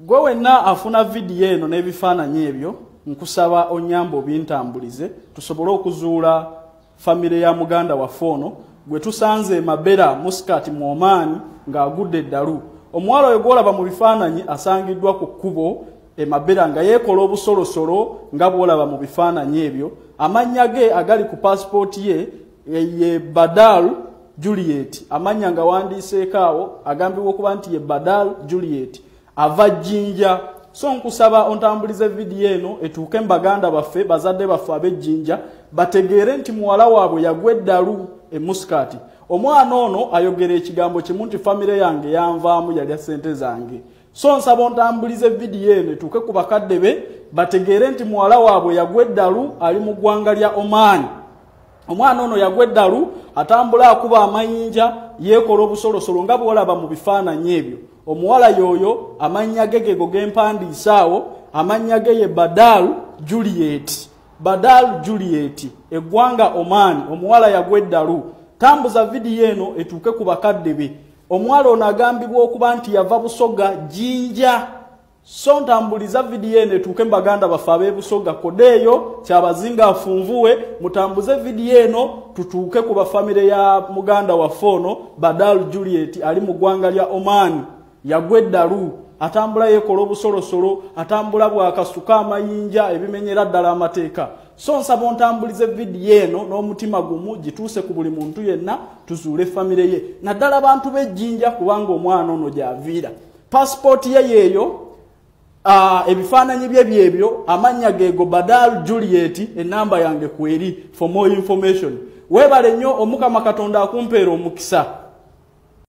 Gwe wenna afuna video eno n'ebifaananyi ebyo nkusaba onyambo bintambulize tusobole okuzuula famire ya muganda waffe ono gwe tusanze Mabera Muscat mu Oman ng'agudde eddalu. Omuwala oyo gw'olaba mu bifaananyi asangiddwa ku kkubo Mabera nga yeekola obusolosolo nga bw'olaba mu bifaananyi ebyo. Amannya ge agali ku passport ye ye Badal Juliet, amanya nga wandiseeko awo agambibwa okuba nti ye Badal Juliet ava Jinja. So nkusaba ontambulize video eno etuuke mbaganda baffe bazadde baffe ab'Ejjinja bategeere nti muwala waabwe yagwa eddalu e Muscat. Omwana ono ayogera ekigambo kimu nti famire yange yanvaamu yalya ssente zange. So nsaba ontambulize video eno etuuke ku bakadde be bategeere nti muwala waabwe yagwa eddalu ali mu ggwanga lya Oman. Omwana ono yagwa eddalu atambula akuba amayinja yeekola obusolosolo nga bw'olaba mu bifaananyi ebyo. Omuwala yoyo amannya ge gego gempandiisaawo, amannya ge ye Badal Juliet. Badal Juliet eggwanga Oman. Omuwala yagwa eddalu. Tambuza video eno etuuke ku bakadde be. Omuwala ono agambibwa okuba nti yava Busoga Jinja. So ntambuliza video eno etuuke mbaganda baffe ab'e Busoga kodeeyo kyabazinga afunvuwe mutambuze video eno tutuuke ku bafamire ya muganda waffe ono Badal Juliet ali mu ggwanga lya Oman. Yagwa eddalu atambula yeekola obusolosolo atambula bw'akasuka amayinja ebimenyera ddala amateeka. So nsaba ontambulize video eno n'omutima gumu gituuse ku buli muntu yenna tuzuule famire ye naddala bantu b'Ejjinja kubanga omwana ono gy'aviira. Passport ye yeeyo ebifaananyi bye byebyo amannya geego Badal Juliet enamba yange kweri for more information. Weebale nnyo Omukama Katonda akumpeera omukisa.